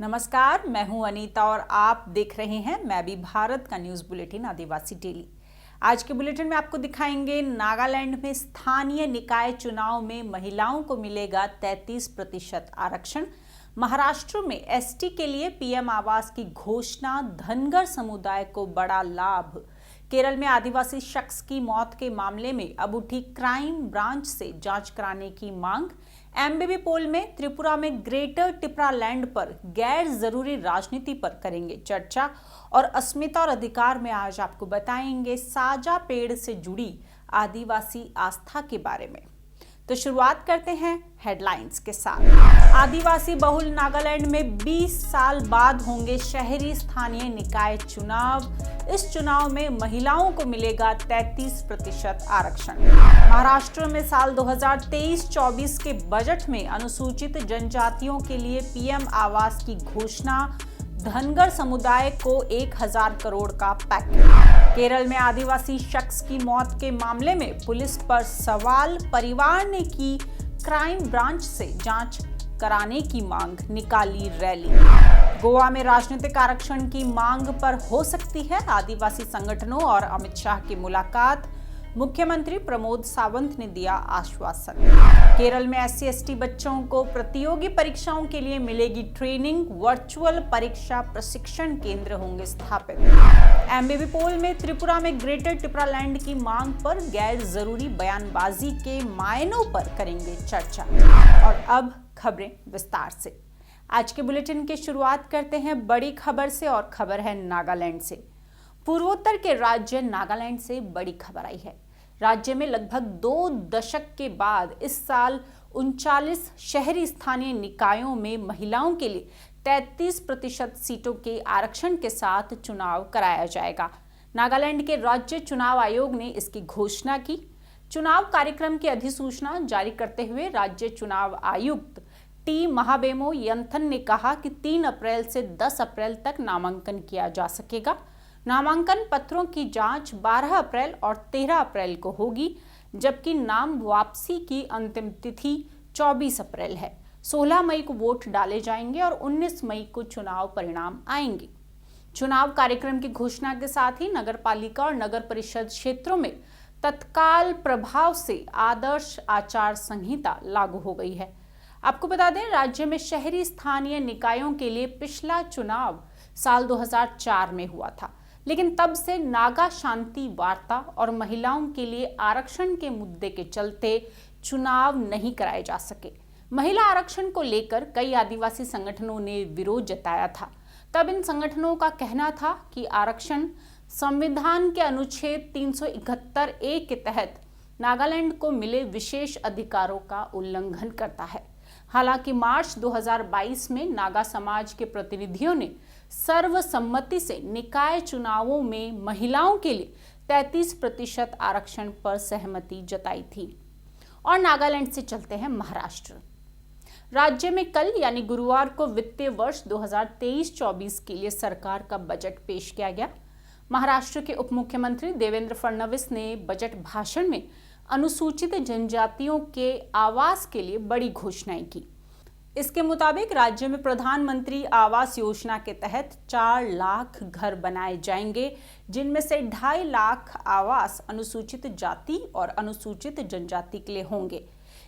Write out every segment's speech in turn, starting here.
नमस्कार, मैं हूं अनीता और आप देख रहे हैं मैं भी भारत का न्यूज बुलेटिन आदिवासी डेली। आज के बुलेटिन में आपको दिखाएंगे नागालैंड में स्थानीय निकाय चुनाव में महिलाओं को मिलेगा 33% आरक्षण। महाराष्ट्र में एसटी के लिए पीएम आवास की घोषणा, धनगर समुदाय को बड़ा लाभ। केरल में आदिवासी शख्स की मौत के मामले में अब उठी क्राइम ब्रांच से जांच कराने की मांग। एमबीबी पोल में त्रिपुरा में ग्रेटर टिपरालैंड पर गैर जरूरी राजनीति पर करेंगे चर्चा। और अस्मिता और अधिकार में आज आपको बताएंगे साजा पेड़ से जुड़ी आदिवासी आस्था के बारे में। तो शुरुआत करते हैं हेडलाइंस के साथ। आदिवासी बहुल नागालैंड में 20 साल बाद होंगे शहरी स्थानीय निकाय चुनाव। इस चुनाव में महिलाओं को मिलेगा 33% आरक्षण। महाराष्ट्र में साल 2023-24 के बजट में अनुसूचित जनजातियों के लिए पीएम आवास की घोषणा, धनगर समुदाय को 1000 करोड़ का पैकेज। केरल में आदिवासी शख्स की मौत के मामले में पुलिस पर सवाल, परिवार ने की क्राइम ब्रांच से जांच कराने की मांग, निकाली रैली। गोवा में राजनीतिक आरक्षण की मांग पर हो सकती है आदिवासी संगठनों और अमित शाह की मुलाकात, मुख्यमंत्री प्रमोद सावंत ने दिया आश्वासन। केरल में SC/ST बच्चों को प्रतियोगी परीक्षाओं के लिए मिलेगी ट्रेनिंग, वर्चुअल परीक्षा प्रशिक्षण केंद्र होंगे स्थापित। एमबीबी पोल में त्रिपुरा में ग्रेटर टिपरालैंड की मांग पर गैर जरूरी बयानबाजी के मायनों पर करेंगे चर्चा। और अब खबरें विस्तार से। आज के बुलेटिन की शुरुआत करते हैं बड़ी खबर से और खबर है नागालैंड से। पूर्वोत्तर के राज्य नागालैंड से बड़ी खबर आई है। राज्य में लगभग 2 दशक के बाद इस साल 39 शहरी स्थानीय निकायों में महिलाओं के लिए 33% सीटों के आरक्षण के साथ चुनाव कराया जाएगा। नागालैंड के राज्य चुनाव आयोग ने इसकी घोषणा की। चुनाव कार्यक्रम की अधिसूचना जारी करते हुए राज्य चुनाव आयुक्त टी महाबेमो यंथन ने कहा कि 3 अप्रैल से 10 अप्रैल तक नामांकन किया जा सकेगा। नामांकन पत्रों की जांच 12 अप्रैल और 13 अप्रैल को होगी, जबकि नाम वापसी की अंतिम तिथि 24 अप्रैल है। 16 मई को वोट डाले जाएंगे और 19 मई को चुनाव परिणाम आएंगे। चुनाव कार्यक्रम की घोषणा के साथ ही नगरपालिका और नगर परिषद क्षेत्रों में तत्काल प्रभाव से आदर्श आचार संहिता लागू हो गई है। आपको बता दें, राज्य में शहरी स्थानीय निकायों के लिए पिछला चुनाव साल 2004 में हुआ था, लेकिन तब से नागा शांति वार्ता और महिलाओं के लिए आरक्षण के मुद्दे के चलते चुनाव नहीं कराए जा सके। महिला आरक्षण को लेकर कई आदिवासी संगठनों ने विरोध जताया था। तब इन संगठनों का कहना था कि आरक्षण संविधान के अनुच्छेद 371A के तहत नागालैंड को मिले विशेष अधिकारों का उल्लंघन करता है। हालांकि मार्च 2022 में नागा समाज के प्रतिनिधियों ने सर्वसम्मति से निकाय चुनावों में महिलाओं के लिए 33% आरक्षण पर सहमति जताई थी। और नागालैंड से चलते हैं महाराष्ट्र। राज्य में कल यानी गुरुवार को वित्तीय वर्ष 2023-24 के लिए सरकार का बजट पेश किया गया। महाराष्ट्र के उप मुख्यमंत्री देवेंद्र फडणवीस ने बजट भाषण में अनुसूचित जनजातियों के आवास के लिए बड़ी घोषणाएं की। इसके मुताबिक राज्य में प्रधानमंत्री आवास योजना के तहत 4 लाख घर बनाए जाएंगे, जिनमें से 2.5 लाख आवास अनुसूचित जाति और अनुसूचित जनजाति के लिए होंगे।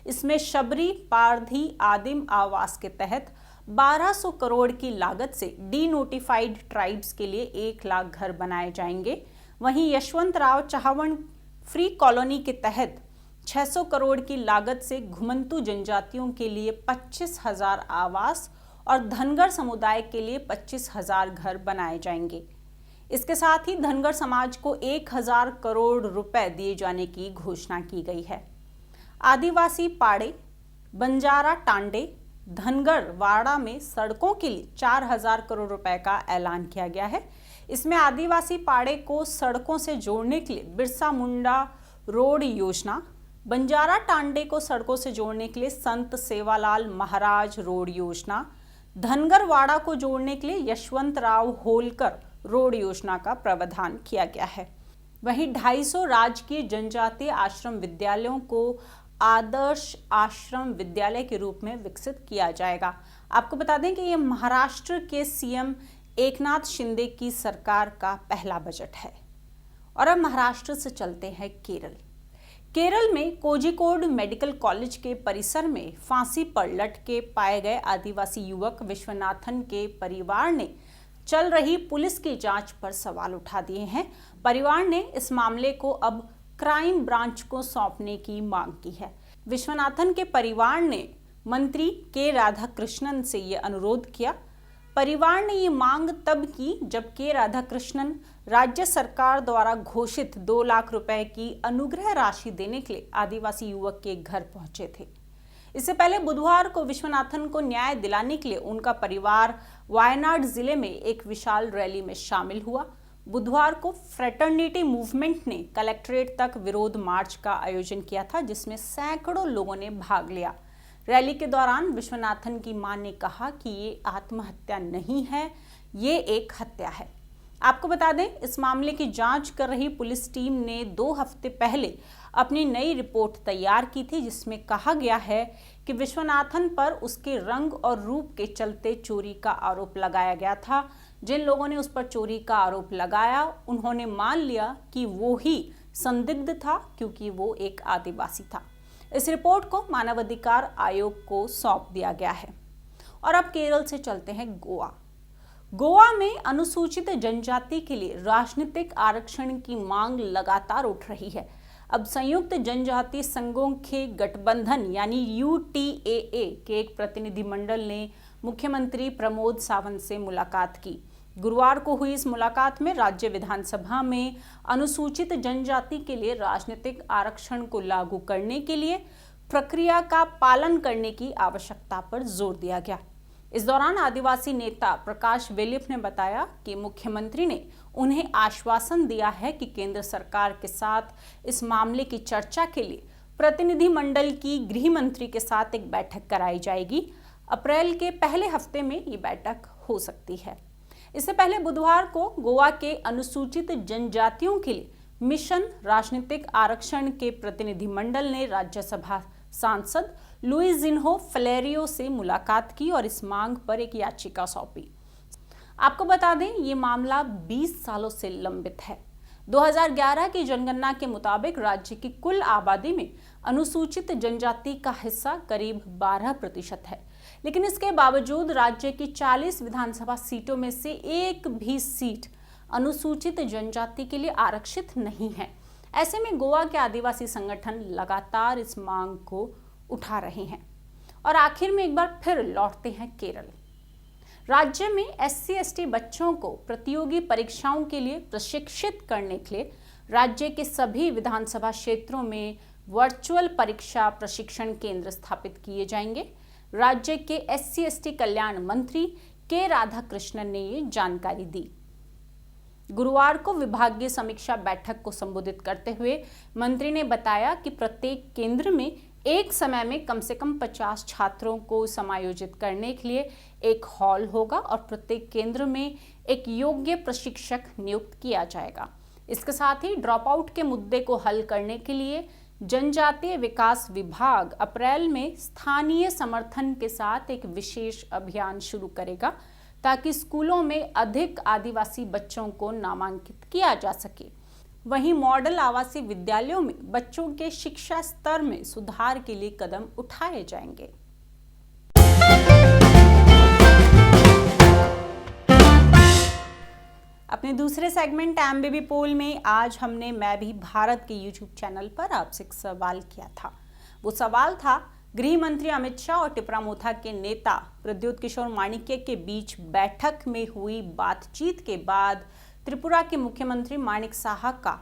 इसमें शबरी, पारधी, आदिम आवास के तहत 1200 करोड़ की लागत से डीनोटिफाइड ट्राइब्स के लिए 1 लाख घर बनाए जाएंगे। वहीं यशवंतराव चव्हाण फ्री कॉलोनी के तहत 600 करोड़ की लागत से घुमंतू जनजातियों के लिए 25,000 आवास और धनगर समुदाय के लिए 25,000 घर बनाए जाएंगे। इसके साथ ही धनगर समाज को 1000 करोड़ रुपए दिए जाने की घोषणा की गई है। आदिवासी पाड़े, बंजारा टांडे, धनगर वाड़ा में सड़कों के लिए 4000 करोड़ रुपए का ऐलान किया गया है। इसमें आदिवासी पाड़े को सड़कों से जोड़ने के लिए बिरसा मुंडा रोड योजना, बंजारा टांडे को सड़कों से जोड़ने के लिए संत सेवालाल महाराज रोड योजना, धनगर वाड़ा को जोड़ने के लिए यशवंतराव होलकर रोड योजना का प्रावधान किया गया है। वहीं 250 राजकीय जनजातीय आश्रम विद्यालयों को आदर्श आश्रम विद्यालय के रूप में विकसित किया जाएगा। आपको बता दें कि यह महाराष्ट्र के सीएम एकनाथ शिंदे की सरकार का पहला बजट है। और अब महाराष्ट्र से चलते हैं केरल। केरल में कोझिकोड मेडिकल कॉलेज के परिसर में फांसी पर लटके पाए गए आदिवासी युवक विश्वनाथन के परिवार ने चल रही पुलिस की जांच पर सवाल उठा दिए हैं। परिवार ने इस मामले को अब क्राइम ब्रांच को सौंपने की मांग की है। विश्वनाथन के परिवार ने मंत्री के राधाकृष्णन से यह अनुरोध किया। परिवार ने ये मांग तब की जब के राधाकृष्णन राज्य सरकार द्वारा घोषित 2 लाख रुपए की अनुग्रह राशि देने के लिए आदिवासी युवक के घर पहुंचे थे। इससे पहले बुधवार को विश्वनाथन को न्याय दिलाने के लिए उनका परिवार वायनाड जिले में एक विशाल रैली में शामिल हुआ। बुधवार को फ्रेटर्निटी मूवमेंट ने कलेक्ट्रेट तक विरोध मार्च का आयोजन किया था, जिसमें सैकड़ों लोगों ने भाग लिया। रैली के दौरान विश्वनाथन की मां ने कहा कि ये आत्महत्या नहीं है, ये एक हत्या है। आपको बता दें, इस मामले की जांच कर रही पुलिस टीम ने 2 हफ्ते पहले अपनी नई रिपोर्ट तैयार की थी, जिसमें कहा गया है कि विश्वनाथन पर उसके रंग और रूप के चलते चोरी का आरोप लगाया गया था। जिन लोगों ने उस पर चोरी का आरोप लगाया, उन्होंने मान लिया कि वो ही संदिग्ध था, क्योंकि वो एक आदिवासी था। इस रिपोर्ट को मानवाधिकार आयोग को सौंप दिया गया है। और अब केरल से चलते हैं गोवा। गोवा में अनुसूचित जनजाति के लिए राजनीतिक आरक्षण की मांग लगातार उठ रही है। अब संयुक्त जनजाति संघों के गठबंधन यानी UTAA के एक प्रतिनिधिमंडल ने मुख्यमंत्री प्रमोद सावंत से मुलाकात की। गुरुवार को हुई इस मुलाकात में राज्य विधानसभा में अनुसूचित जनजाति के लिए राजनीतिक आरक्षण को लागू करने के लिए प्रक्रिया का पालन करने की आवश्यकता पर जोर दिया गया। इस दौरान आदिवासी नेता प्रकाश वेलिप ने बताया कि मुख्यमंत्री ने उन्हें आश्वासन दिया है कि केंद्र सरकार के साथ इस मामले की चर्चा के लिए प्रतिनिधिमंडल की गृह मंत्री के साथ एक बैठक कराई जाएगी। अप्रैल के पहले हफ्ते में ये बैठक हो सकती है। इससे पहले बुधवार को गोवा के अनुसूचित जनजातियों के लिए मिशन राजनीतिक आरक्षण के प्रतिनिधिमंडल ने राज्यसभा सांसद लुइजिन्हो फ्लेरियो से मुलाकात की और इस मांग पर एक याचिका सौंपी। आपको बता दें, ये मामला 20 सालों से लंबित है। 2011 की जनगणना के मुताबिक राज्य की कुल आबादी में अनुसूचित जनजाति का हिस्सा करीब 12% है, लेकिन इसके बावजूद राज्य की 40 विधानसभा सीटों में से एक भी सीट अनुसूचित जनजाति के लिए आरक्षित नहीं है। ऐसे में गोवा के आदिवासी संगठन लगातार इस मांग को उठा रहे हैं। और आखिर में एक बार फिर लौटते हैं केरल। राज्य में SC/ST बच्चों को प्रतियोगी परीक्षाओं के लिए प्रशिक्षित करने के लिए राज्य के सभी विधानसभा क्षेत्रों में वर्चुअल परीक्षा प्रशिक्षण केंद्र स्थापित किए जाएंगे। राज्य के SC/ST कल्याण मंत्री के राधाकृष्णन ने ये जानकारी दी। गुरुवार को विभागीय समीक्षा बैठक को संबोधित करते हुए मंत्री ने बताया कि प्रत्येक केंद्र में एक समय में कम से कम 50 छात्रों को समायोजित करने के लिए एक हॉल होगा और प्रत्येक केंद्र में एक योग्य प्रशिक्षक नियुक्त किया जाएगा। इसके साथ ही ड्रॉप आउट के मुद्दे को हल करने के लिए जनजातीय विकास विभाग अप्रैल में स्थानीय समर्थन के साथ एक विशेष अभियान शुरू करेगा, ताकि स्कूलों में अधिक आदिवासी बच्चों को नामांकित किया जा सके। वहीं मॉडल आवासीय विद्यालयों में बच्चों के शिक्षा स्तर में सुधार के लिए कदम उठाए जाएंगे। अपने दूसरे सेगमेंट एमबीबी पोल में आज हमने मैं भी भारत के YouTube चैनल पर आपसे एक सवाल किया था। वो सवाल था, गृह मंत्री अमित शाह और टिपरामोथा के नेता प्रद्युत किशोर माणिक्य के बीच बैठक में हुई बातचीत के बाद त्रिपुरा के मुख्यमंत्री माणिक साहा का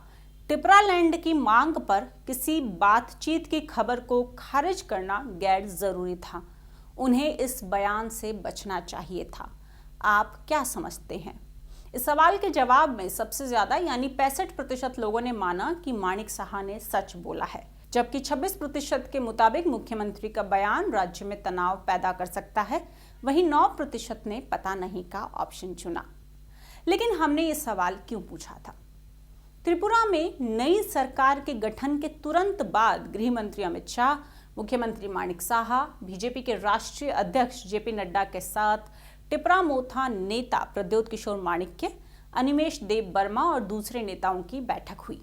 टिपरालैंड की मांग पर किसी बातचीत की खबर को खारिज करना गैर जरूरी था। उन्हें इस बयान से बचना चाहिए था। आप क्या समझते हैं? इस सवाल के जवाब में सबसे ज्यादा यानी 65% लोगों ने माना कि माणिक साहा ने सच बोला है, जबकि 26% के मुताबिक मुख्यमंत्री का बयान राज्य में तनाव पैदा कर सकता है। वहीं 9% ने पता नहीं का ऑप्शन चुना। लेकिन हमने ये सवाल क्यों पूछा था? त्रिपुरा में नई सरकार के गठन के तुरंत बाद गृह मंत्री अमित शाह, मुख्यमंत्री माणिक साहा, बीजेपी के राष्ट्रीय अध्यक्ष जेपी नड्डा के साथ टिपरा मोथा नेता प्रद्योत किशोर माणिक्य, अनिमेष देव वर्मा और दूसरे नेताओं की बैठक हुई।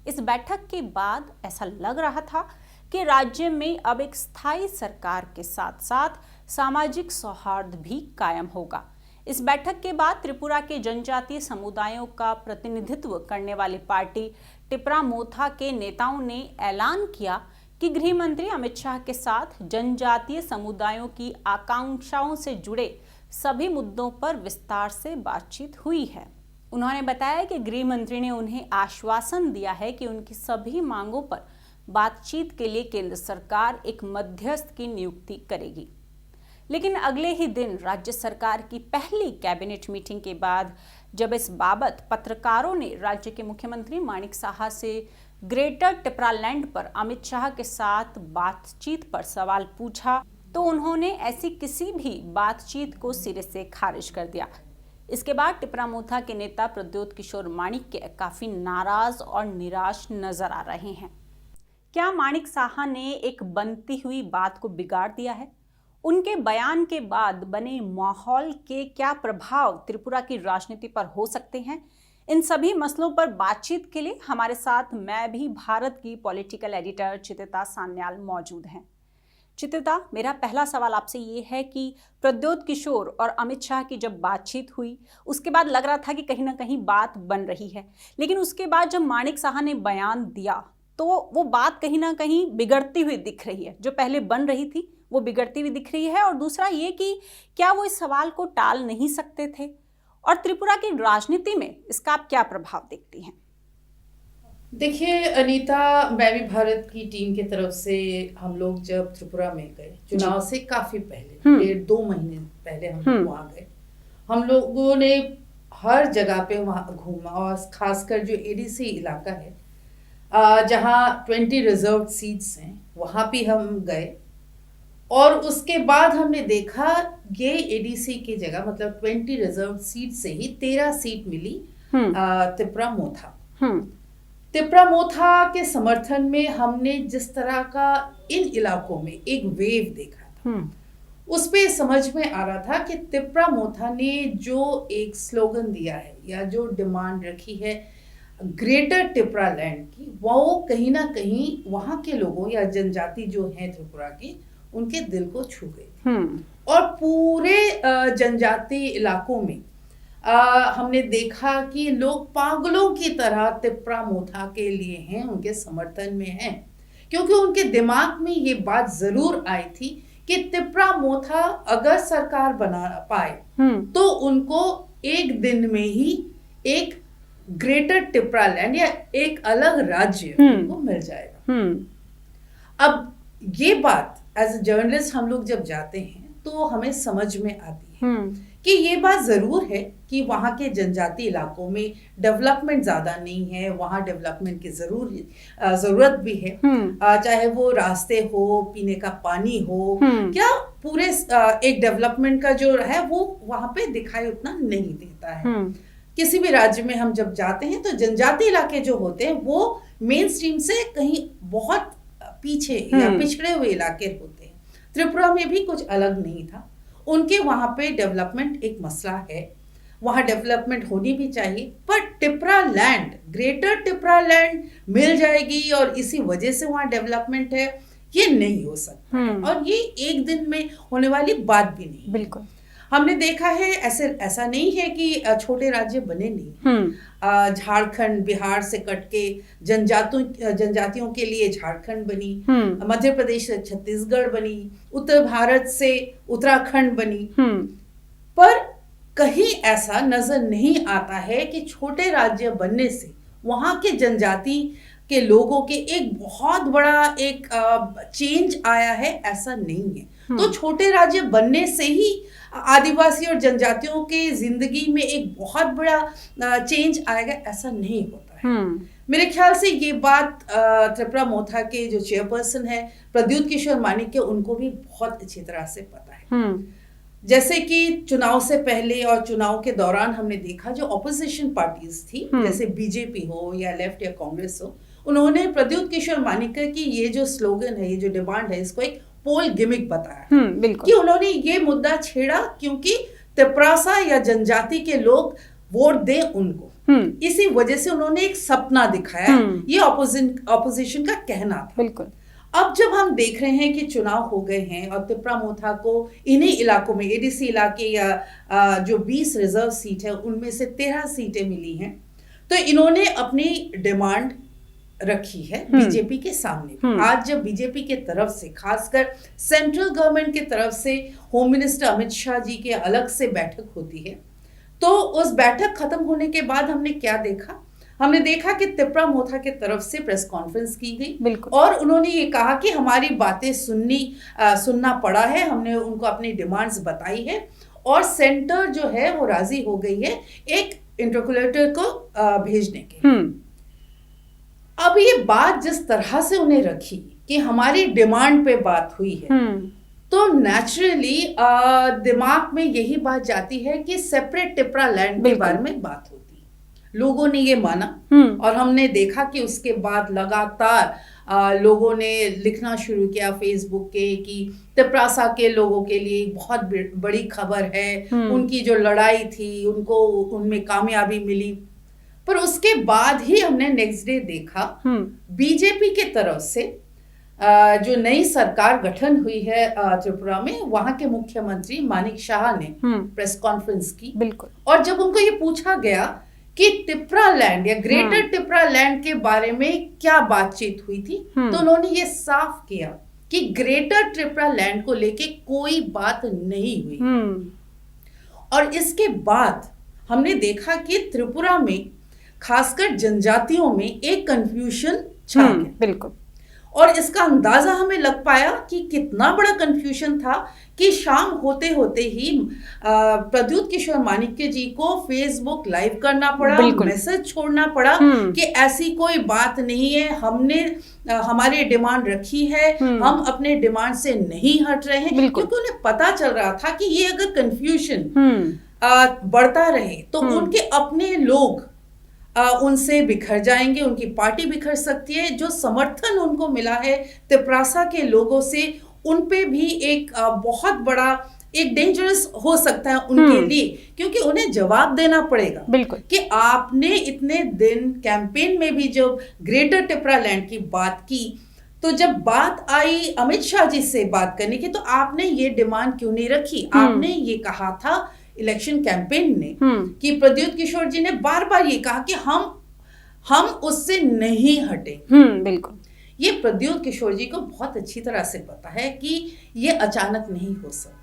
इस बैठक के बाद ऐसा लग रहा था कि राज्य में अब एक स्थायी सरकार के साथ साथ सामाजिक सौहार्द भी कायम होगा। इस बैठक के बाद त्रिपुरा के जनजातीय समुदायों का प्रतिनिधित्व करने वाली पार्टी टिपरा मोथा के नेताओं ने ऐलान किया कि गृह मंत्री अमित शाह के साथ जनजातीय समुदायों की आकांक्षाओं से जुड़े सभी मुद्दों पर विस्तार से बातचीत हुई है। उन्होंने बताया कि गृह मंत्री ने उन्हें आश्वासन दिया है कि उनकी सभी मांगों पर बातचीत के लिए केंद्र सरकार एक मध्यस्थ की नियुक्ति करेगी। लेकिन अगले ही दिन राज्य सरकार की पहली कैबिनेट मीटिंग के बाद जब इस बाबत पत्रकारों ने राज्य के मुख्यमंत्री माणिक साहा से ग्रेटर टिपरालैंड पर अमित शाह के साथ बातचीत पर सवाल पूछा तो उन्होंने ऐसी किसी भी बातचीत को सिरे से खारिज कर दिया। इसके बाद टिपरा मोथा के नेता प्रद्योत किशोर माणिक्य काफी नाराज और निराश नजर आ रहे हैं। क्या माणिक साहा ने एक बनती हुई बात को बिगाड़ दिया है? उनके बयान के बाद बने माहौल के क्या प्रभाव त्रिपुरा की राजनीति पर हो सकते हैं? इन सभी मसलों पर बातचीत के लिए हमारे साथ मैं भी भारत की पॉलिटिकल एडिटर चित्रिता सान्याल मौजूद हैं। चित्रिता, मेरा पहला सवाल आपसे ये है कि प्रद्योत किशोर और अमित शाह की जब बातचीत हुई उसके बाद लग रहा था कि कहीं ना कहीं बात बन रही है, लेकिन उसके बाद जब माणिक साहा ने बयान दिया तो वो बात कहीं ना कहीं बिगड़ती हुई दिख रही है। जो पहले बन रही थी वो बिगड़ती हुई दिख रही है। और दूसरा ये कि क्या वो इस सवाल को टाल नहीं सकते थे? और त्रिपुरा की राजनीति में इसका आप क्या प्रभाव देखती हैं? देखिए अनीता, मैं भी भारत की टीम की तरफ से हम लोग जब त्रिपुरा में गए चुनाव से काफी पहले 1.5-2 महीने पहले हम लोग वहाँ गए। हम लोगों ने हर जगह पे वहाँ घूमा और खासकर जो एडीसी इलाका है जहाँ 20 रिजर्व सीट्स हैं वहाँ पे हम गए और उसके बाद हमने देखा ये एडीसी की जगह मतलब 20 रिजर्व सीट से ही 13 सीट मिली त्रिपुरा मोथा। त्रिपुरा मोथा के समर्थन में हमने जिस तरह का इन इलाकों में एक वेव देखा था उस पे समझ में आ रहा था कि त्रिपुरा मोथा ने जो एक स्लोगन दिया है या जो डिमांड रखी है ग्रेटर टिपरालैंड की, वो कहीं ना कहीं वहाँ के लोगों या जनजाति जो हैं त्रिपुरा की उनके दिल को छू गई। और पूरे जनजाति इलाकों में हमने देखा कि लोग पागलों की तरह त्रिपुरा मोथा के लिए हैं, उनके समर्थन में हैं, क्योंकि उनके दिमाग में ये बात जरूर आई थी कि त्रिपुरा मोथा अगर सरकार बना पाए तो उनको एक दिन में ही एक ग्रेटर टिपरालैंड या एक अलग राज्य उनको मिल जाएगा। अब ये बात एज अ जर्नलिस्ट हम लोग जब जाते हैं तो हमें समझ में आती है कि ये बात जरूर है कि वहाँ के जनजाति इलाकों में डेवलपमेंट ज्यादा नहीं है, वहाँ डेवलपमेंट की जरूरत भी है, चाहे वो रास्ते हो, पीने का पानी हो, क्या पूरे एक डेवलपमेंट का जो है वो वहाँ पे दिखाई उतना नहीं देता है। किसी भी राज्य में हम जब जाते हैं तो जनजाति इलाके जो होते हैं वो मेन स्ट्रीम से कहीं बहुत पीछे या पिछड़े हुए इलाके होते हैं। त्रिपुरा में भी कुछ अलग नहीं था। उनके वहां पे डेवलपमेंट एक मसला है, वहां डेवलपमेंट होनी भी चाहिए, पर टिपरालैंड ग्रेटर टिपरालैंड मिल जाएगी और इसी वजह से वहां डेवलपमेंट है, ये नहीं हो सकता और ये एक दिन में होने वाली बात भी नहीं। बिल्कुल हमने देखा है ऐसा नहीं है कि छोटे राज्य बने नहीं। झारखंड बिहार से कट के जनजातियों के लिए झारखंड बनी, मध्य प्रदेश से छत्तीसगढ़ बनी, उत्तर भारत से उत्तराखंड बनी, पर कहीं ऐसा नजर नहीं आता है कि छोटे राज्य बनने से वहां के जनजाति के लोगों के एक बहुत बड़ा एक चेंज आया है, ऐसा नहीं है। तो छोटे राज्य बनने से ही आदिवासी और जनजातियों के जिंदगी में एक बहुत बड़ा चेंज आएगा, ऐसा नहीं होता है। मेरे ख्याल से ये बात त्रिपुरा मोथा के जो चेयरपर्सन है प्रद्योत किशोर माणिक्य, उनको भी बहुत अच्छी तरह से पता है। जैसे कि चुनाव से पहले और चुनाव के दौरान हमने देखा जो ऑपोजिशन पार्टीज थी, जैसे बीजेपी हो या लेफ्ट या कांग्रेस हो, उन्होंने प्रद्युत किशोर मानिकर की ये जो स्लोगन है, ये जो डिमांड है, इसको एक पोल गिमिक बताया कि उन्होंने ये मुद्दा छेड़ा क्योंकि तिपरासा या जनजाति के लोग वोट दे उनको, इसी वजह से उन्होंने एक सपना दिखाया। ये ऑपोजिशन का कहना था। बिल्कुल। अब जब हम देख रहे हैं कि चुनाव हो गए हैं और तिपरा मोथा को इन्हीं इलाकों में, एडीसी इलाके या जो 20 रिजर्व सीट है उनमें से 13 सीटें मिली हैं, तो इन्होंने अपनी डिमांड रखी है बीजेपी के सामने। आज जब बीजेपी के तरफ से, खासकर सेंट्रल गवर्नमेंट के तरफ से होम मिनिस्टर अमित शाह जी के अलग से बैठक होती है, तो उस बैठक खत्म होने के बाद हमने क्या देखा? हमने देखा कि तिपरा मोथा के तरफ से प्रेस कॉन्फ्रेंस की गई और उन्होंने ये कहा कि हमारी बातें सुनना पड़ा है, हमने उनको अपनी डिमांड्स बताई है और सेंटर जो है वो राजी हो गई है एक इंटरकुलेटर को भेजने के। अब ये बात जिस तरह से उन्हें रखी कि हमारी डिमांड पे बात हुई है, तो नेचुरली दिमाग में यही बात जाती है कि सेपरेट टिपरा लैंड के बारे में बात होती है। लोगों ने ये माना और हमने देखा कि उसके बाद लगातार लोगों ने लिखना शुरू किया फेसबुक के कि तिपरासा के लोगों के लिए बहुत बड़ी खबर है, उनकी जो लड़ाई थी उनको उनमें कामयाबी मिली। पर उसके बाद ही हमने नेक्स्ट डे देखा बीजेपी के तरफ से जो नई सरकार गठन हुई है त्रिपुरा में, वहां के मुख्यमंत्री मानिक शाह ने प्रेस कॉन्फ्रेंस की। बिल्कुल। और जब उनको ये पूछा गया कि टिपरा लैंड या ग्रेटर टिपरा लैंड के बारे में क्या बातचीत हुई थी, तो उन्होंने ये साफ किया कि ग्रेटर टिपरा लैंड को लेके कोई बात नहीं हुई। और इसके बाद हमने देखा कि त्रिपुरा में खासकर जनजातियों में एक कंफ्यूजन छा गया। बिल्कुल। और इसका अंदाजा हमें लग पाया कि कितना बड़ा कंफ्यूजन था कि शाम होते होते ही प्रद्युत किशोर मानिक्य जी को फेसबुक लाइव करना पड़ा, मैसेज छोड़ना पड़ा कि ऐसी कोई बात नहीं है, हमने हमारी डिमांड रखी है, हम अपने डिमांड से नहीं हट रहे हैं, क्योंकि उन्हें पता चल रहा था कि ये अगर कंफ्यूजन बढ़ता रहे तो उनके अपने लोग उनसे बिखर जाएंगे, उनकी पार्टी बिखर सकती है। जो समर्थन उनको मिला है तिपरासा के लोगों से, उन पे भी एक बहुत बड़ा एक डेंजरस हो सकता है उनके लिए, क्योंकि उन्हें जवाब देना पड़ेगा। बिल्कुल। कि आपने इतने दिन कैंपेन में भी जब ग्रेटर टिपरा लैंड की बात की, तो जब बात आई अमित शाह जी से बात करने की, तो आपने ये डिमांड क्यों नहीं रखी? आपने ये कहा था इलेक्शन कैंपेन ने कि प्रद्युत किशोर जी ने बार बार ये कहा कि हम उससे नहीं हटे। बिल्कुल। ये प्रद्युत किशोर जी को बहुत अच्छी तरह से पता है कि ये अचानक नहीं हो सकता।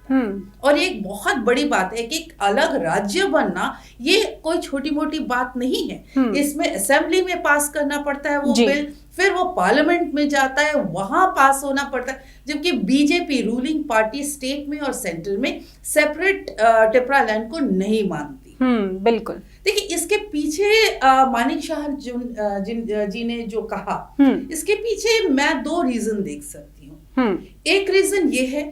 और ये एक बहुत बड़ी बात है कि एक अलग राज्य बनना ये कोई छोटी मोटी बात नहीं है। इसमें असेंबली में पास करना पड़ता है वो बिल, फिर वो पार्लियामेंट में जाता है, वहां पास होना पड़ता है, जबकि बीजेपी रूलिंग पार्टी स्टेट में और सेंटर में सेपरेट टिपरा लैंड को नहीं मानती। बिल्कुल। देखिए इसके पीछे मानिक शाह जी ने जो कहा, इसके पीछे मैं 2 रीजन देख सकती हूँ। एक रीजन ये है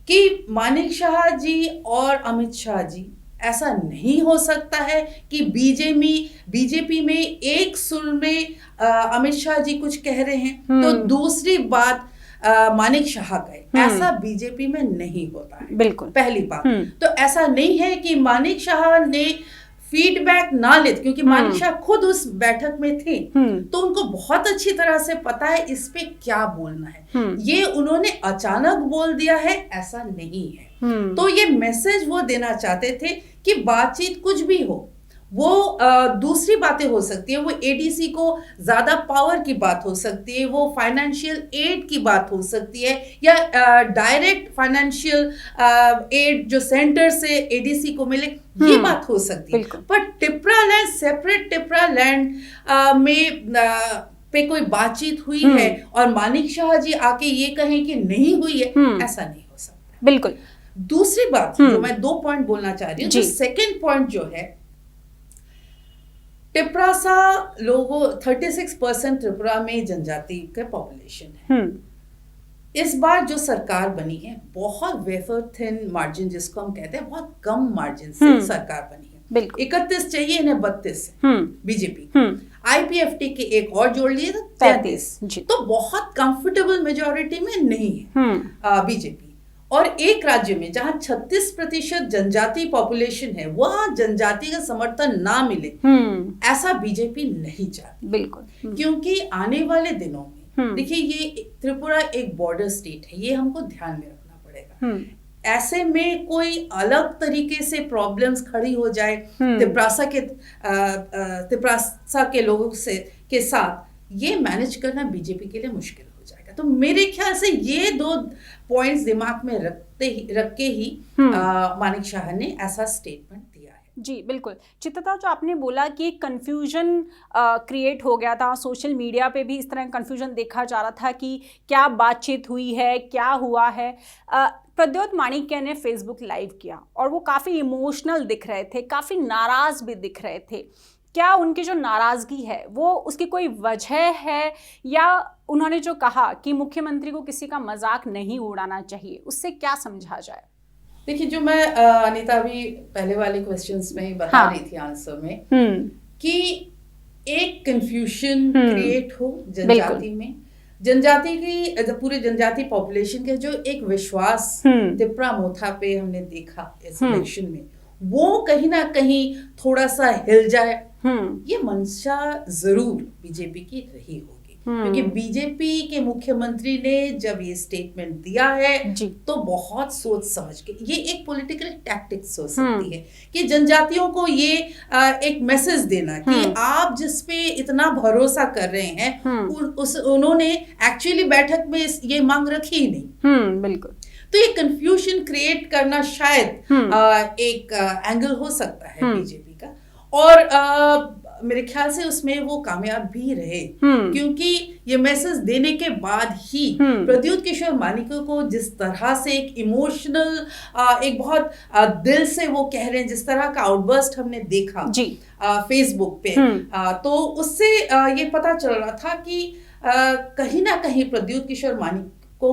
कि मानिक शाह जी और अमित शाह जी, ऐसा नहीं हो सकता है कि बीजेपी में एक सुर में अमित शाह जी कुछ कह रहे हैं तो दूसरी बात मानिक शाह गए, ऐसा बीजेपी में नहीं होता है। बिल्कुल। पहली बात तो ऐसा नहीं है कि मानिक शाह ने फीडबैक ना ले, क्योंकि मानिक शाह खुद उस बैठक में थे, तो उनको बहुत अच्छी तरह से पता है इस पे क्या बोलना है। ये उन्होंने अचानक बोल दिया है ऐसा नहीं है। तो ये मैसेज वो देना चाहते थे कि बातचीत कुछ भी हो, वो दूसरी बातें हो सकती है, वो एडीसी को ज्यादा पावर की बात हो सकती है, वो फाइनेंशियल एड की बात हो सकती है, या डायरेक्ट फाइनेंशियल एड जो सेंटर से एडीसी को मिले, ये बात हो सकती है। पर Tipra land, separate Tipra land में पे कोई बातचीत हुई है और मानिक शाह जी आके ये कहें कि नहीं हुई है, ऐसा नहीं हो सकता। बिल्कुल। दूसरी बात जो मैं 2 पॉइंट बोलना चाह रही हूँ, सेकेंड पॉइंट जो है, टिपरासा लोगों 36% त्रिपुरा में जनजाति का पॉपुलेशन है। इस बार जो सरकार बनी है बहुत वेफर थिन मार्जिन जिसको हम कहते हैं, बहुत कम मार्जिन से सरकार बनी है। बिल्कुल 31 चाहिए, इन्हें 32 बीजेपी। आईपीएफटी के एक और जोड़ लिए तो 33, तो बहुत कंफर्टेबल मेजोरिटी में नहीं है बीजेपी। और एक राज्य में जहां 36% जनजाति पॉपुलेशन है, वहां जनजाति का समर्थन ना मिले, ऐसा बीजेपी नहीं चाहती। बिल्कुल क्योंकि आने वाले दिनों में देखिए, ये त्रिपुरा एक बॉर्डर स्टेट है, ये हमको ध्यान में रखना पड़ेगा। ऐसे में कोई अलग तरीके से प्रॉब्लम्स खड़ी हो जाए तिप्रासा के लोगों के साथ, ये मैनेज करना बीजेपी के लिए मुश्किल हो जाएगा। तो मेरे ख्याल से ये 2 पॉइंट्स दिमाग में रख के ही मानिक शाह ने ऐसा स्टेटमेंट दिया है। जी बिल्कुल। चित्तता, जो आपने बोला कि कंफ्यूजन क्रिएट हो गया था, सोशल मीडिया पे भी इस तरह कंफ्यूजन देखा जा रहा था कि क्या बातचीत हुई है, क्या हुआ है। प्रद्योत माणिक्य ने फेसबुक लाइव किया और वो काफ़ी इमोशनल दिख रहे थे, काफ़ी नाराज़ भी दिख रहे थे। क्या उनकी जो नाराज़गी है वो उसकी कोई वजह है, या उन्होंने जो कहा कि मुख्यमंत्री को किसी का मजाक नहीं उड़ाना चाहिए, उससे क्या समझा जाए? देखिए, जो मैं अनीता भी पहले वाले क्वेश्चंस में बता रही थी आंसर में, कि एक कंफ्यूजन क्रिएट हो जनजाति में, जनजाति की पूरे जनजाति पॉपुलेशन के जो एक विश्वास तिप्रा मोथा पे हमने देखा इस इलेक्शन में, वो कहीं ना कहीं थोड़ा सा हिल जाए, ये मंशा जरूर बीजेपी की रही होगी। क्योंकि बीजेपी के मुख्यमंत्री ने जब ये स्टेटमेंट दिया है तो बहुत सोच समझ के, ये एक पॉलिटिकल टैक्टिक्स हो सकती है कि जनजातियों को ये एक मैसेज देना कि आप जिस पे इतना भरोसा कर रहे हैं, उन्होंने एक्चुअली बैठक में ये मांग रखी ही नहीं। बिल्कुल। तो ये कंफ्यूजन क्रिएट करना शायद एक एंगल हो सकता है बीजेपी का, और मेरे ख्याल से उसमें वो कामयाब भी रहे, क्योंकि ये मैसेज देने के बाद ही प्रद्युत किशोर मानिक्य को जिस तरह से एक इमोशनल, एक बहुत दिल से वो कह रहे हैं, जिस तरह का आउटबर्स्ट हमने देखा फेसबुक पे, तो उससे ये पता चल रहा था कि कहीं ना कहीं प्रद्युत किशोर मानिक्य को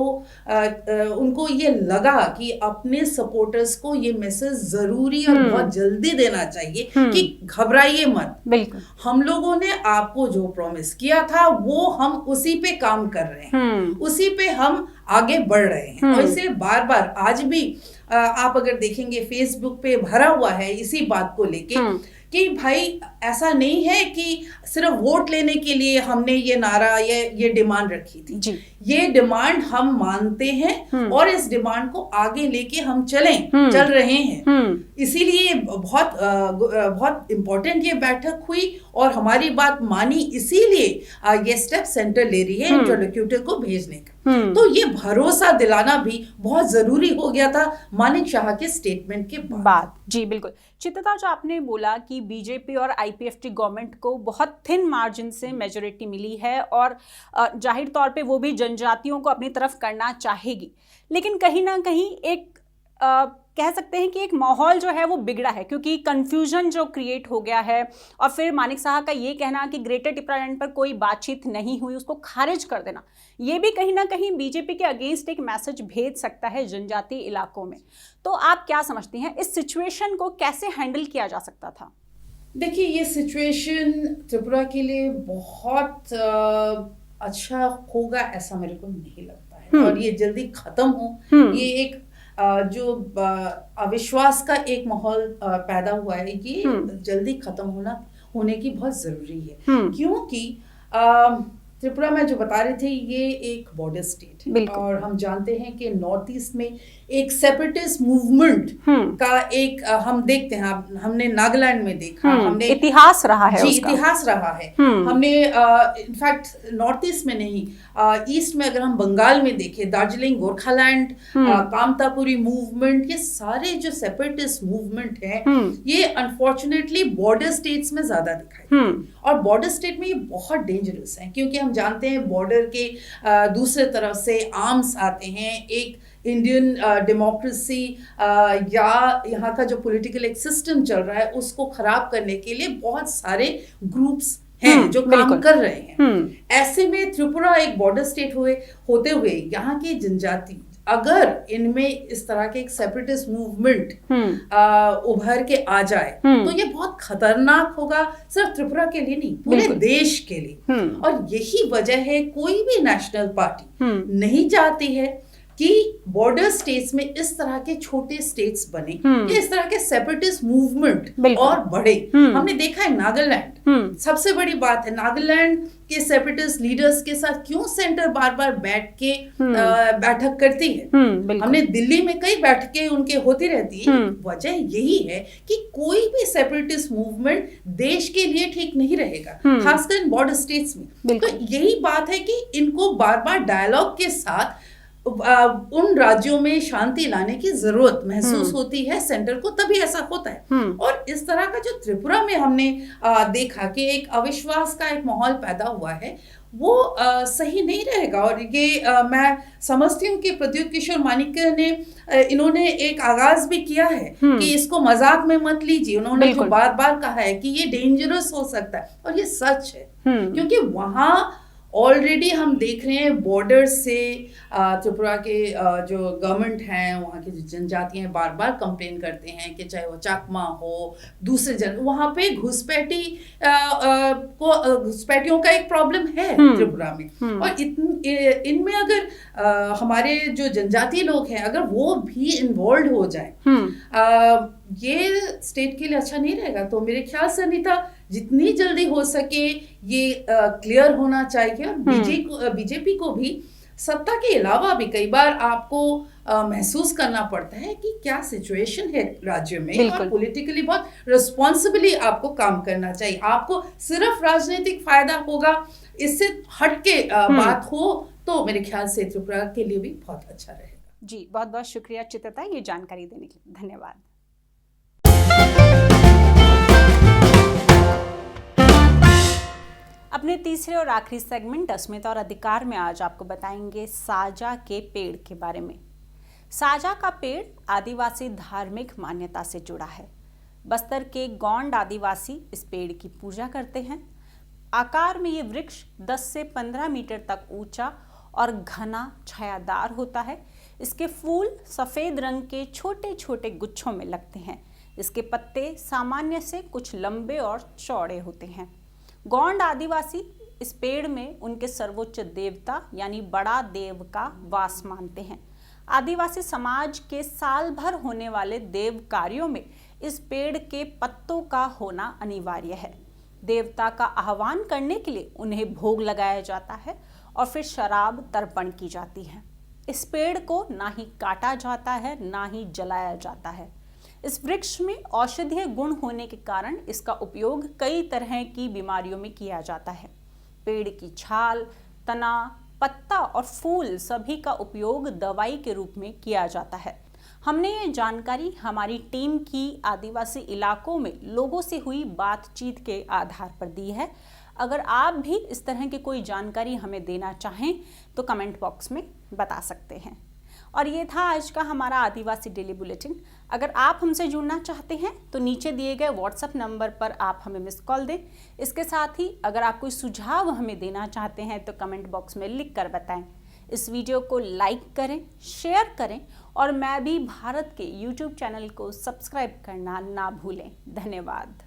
उनको ये लगा कि अपने सपोर्टर्स को ये मैसेज जरूरी और बहुत जल्दी देना चाहिए कि घबराइए मत, बिल्कुल हम लोगों ने आपको जो प्रॉमिस किया था वो हम उसी पे काम कर रहे हैं, उसी पे हम आगे बढ़ रहे हैं। और इसे बार बार आज भी आप अगर देखेंगे फेसबुक पे भरा हुआ है इसी बात को लेके कि भाई ऐसा नहीं है कि सिर्फ वोट लेने के लिए हमने ये नारा ये डिमांड रखी थी, ये डिमांड हम मानते हैं और इस डिमांड को आगे लेके हम चल रहे हैं। इसीलिए बहुत इंपॉर्टेंट ये बैठक हुई और हमारी बात मानी, इसीलिए ये स्टेप सेंटर ले रही है इंटरलोक्यूटर को भेजने का। तो ये भरोसा दिलाना भी बहुत जरूरी हो गया था मानिक शाह के स्टेटमेंट के बाद। जी बिल्कुल। चित्तता, जो आपने बोला कि बीजेपी और आईपीएफटी गवर्नमेंट को बहुत थिन मार्जिन से मेजोरिटी मिली है और जाहिर तौर पे वो भी जनजातियों को अपनी तरफ करना चाहेगी, लेकिन कहीं ना कहीं एक कह सकते हैं कि एक माहौल जो है वो बिगड़ा है, क्योंकि कंफ्यूजन जो क्रिएट हो गया है, और फिर मानिक शाह का ये कहना कि ग्रेटर टिप्रालैंड पर कोई बातचीत नहीं हुई, उसको खारिज कर देना, ये भी कहीं ना कहीं बीजेपी के अगेंस्ट एक मैसेज भेज सकता है जनजातीय इलाकों में। तो आप क्या समझती हैं, इस सिचुएशन को कैसे हैंडल किया जा सकता था? देखिए, ये सिचुएशन त्रिपुरा के लिए बहुत अच्छा होगा ऐसा मेरे को नहीं लगता है, और ये जल्दी खत्म हो, ये एक जो अविश्वास का एक माहौल पैदा हुआ है, ये जल्दी खत्म होने की बहुत जरूरी है। क्योंकि त्रिपुरा में जो बता रहे थे, ये एक बॉर्डर स्टेट है और हम जानते हैं कि नॉर्थ ईस्ट में एक सेपरेटिस्ट मूवमेंट का एक हम देखते हैं, हमने नागालैंड में देखा, हमने इतिहास रहा है, इतिहास रहा है। हमने इनफैक्ट नॉर्थ ईस्ट में नहीं, ईस्ट में अगर हम बंगाल में देखें, दार्जिलिंग, गोरखालैंड, कामतापुरी मूवमेंट, ये सारे जो सेपरेटिस्ट मूवमेंट है, ये अनफॉर्चुनेटली बॉर्डर स्टेट्स में ज्यादा दिखाई, और बॉर्डर स्टेट में ये बहुत डेंजरस है, क्योंकि हम जानते हैं बॉर्डर के दूसरे तरफ से आर्म्स आते हैं, एक इंडियन डेमोक्रेसी या यहाँ का जो पॉलिटिकल एक सिस्टम चल रहा है उसको खराब करने के लिए बहुत सारे ग्रुप्स हैं जो काम कर रहे हैं। ऐसे में त्रिपुरा एक बॉर्डर स्टेट होते हुए यहाँ की जनजाति अगर इनमें इस तरह के एक सेपरेटिस्ट मूवमेंट उभर के आ जाए तो ये बहुत खतरनाक होगा, सिर्फ त्रिपुरा के लिए नहीं, पूरे देश के लिए। और यही वजह है कोई भी नेशनल पार्टी नहीं चाहती है कि बॉर्डर स्टेट्स में इस तरह के छोटे स्टेट्स बने, इस तरह के सेपरेटिस्ट मूवमेंट और बढ़े। हमने देखा है नागालैंड, सबसे बड़ी बात है नागालैंड के सेपरेटिस्ट लीडर्स के साथ क्यों सेंटर बार बार बैठ के बैठक करती है। हमने दिल्ली में कई बैठकें उनके होती रहती है। वजह यही है कि कोई भी सेपरेटिस्ट मूवमेंट देश के लिए ठीक नहीं रहेगा, खासकर इन बॉर्डर स्टेट्स में। तो यही बात है कि इनको बार बार डायलॉग के साथ उन राज्यों में शांति लाने की जरूरत महसूस होती है सेंटर को, तभी ऐसा होता है। और इस तरह का जो त्रिपुरा में हमने देखा कि एक अविश्वास का एक माहौल पैदा हुआ है, वो सही नहीं रहेगा। और ये मैं समझती हूँ कि प्रद्युत किशोर मानिक्य ने इन्होंने एक आगाज भी किया है कि इसको मजाक में मत लीजिए। उन्होंने जो बार बार कहा है कि ये डेंजरस हो सकता है, और ये सच है। क्योंकि वहां ऑलरेडी हम देख रहे हैं बॉर्डर से त्रिपुरा के जो गवर्नमेंट हैं, वहाँ की जो जनजातियां हैं, बार बार कंप्लेन करते हैं कि चाहे वो चाकमा हो, दूसरे वहाँ पे घुसपैठियों का एक प्रॉब्लम है त्रिपुरा में। और इनमें अगर हमारे जो जनजातीय लोग हैं अगर वो भी इन्वॉल्व हो जाए, ये स्टेट के लिए अच्छा नहीं रहेगा। तो मेरे ख्याल से अनीता, जितनी जल्दी हो सके ये क्लियर होना चाहिए। और बीजेपी को भी सत्ता के अलावा भी कई बार आपको महसूस करना पड़ता है कि क्या सिचुएशन है राज्य में, और पॉलिटिकली बहुत रिस्पॉन्सिबली आपको काम करना चाहिए। आपको सिर्फ राजनीतिक फायदा होगा, इससे हट के बात हो तो मेरे ख्याल से त्रिपुरा के लिए भी बहुत अच्छा रहेगा। जी, बहुत बहुत शुक्रिया चित्रता, ये जानकारी देने के लिए धन्यवाद। अपने तीसरे और आखिरी सेगमेंट अस्मिता और अधिकार में आज आपको बताएंगे साजा के पेड़ के बारे में। साजा का पेड़ आदिवासी धार्मिक मान्यता से जुड़ा है। बस्तर के गोंड आदिवासी इस पेड़ की पूजा करते हैं। आकार में ये वृक्ष 10 से 15 मीटर तक ऊंचा और घना छायादार होता है। इसके फूल सफेद रंग के छोटे छोटे गुच्छों में लगते हैं। इसके पत्ते सामान्य से कुछ लंबे और चौड़े होते हैं। गोंड आदिवासी इस पेड़ में उनके सर्वोच्च देवता यानी बड़ा देव का वास मानते हैं। आदिवासी समाज के साल भर होने वाले देव कार्यों में इस पेड़ के पत्तों का होना अनिवार्य है। देवता का आह्वान करने के लिए उन्हें भोग लगाया जाता है और फिर शराब तर्पण की जाती है। इस पेड़ को ना ही काटा जाता है ना ही जलाया जाता है। इस वृक्ष में औषधीय गुण होने के कारण इसका उपयोग कई तरह की बीमारियों में किया जाता है। पेड़ की छाल, तना, पत्ता और फूल सभी का उपयोग दवाई के रूप में किया जाता है। हमने ये जानकारी हमारी टीम की आदिवासी इलाकों में लोगों से हुई बातचीत के आधार पर दी है। अगर आप भी इस तरह की कोई जानकारी हमें देना चाहें तो कमेंट बॉक्स में बता सकते हैं। और ये था आज का हमारा आदिवासी डेली बुलेटिन। अगर आप हमसे जुड़ना चाहते हैं तो नीचे दिए गए व्हाट्सएप नंबर पर आप हमें मिस कॉल दें। इसके साथ ही अगर आप कोई सुझाव हमें देना चाहते हैं तो कमेंट बॉक्स में लिख कर बताएं। इस वीडियो को लाइक करें, शेयर करें और मैं भी भारत के यूट्यूब चैनल को सब्सक्राइब करना ना भूलें। धन्यवाद।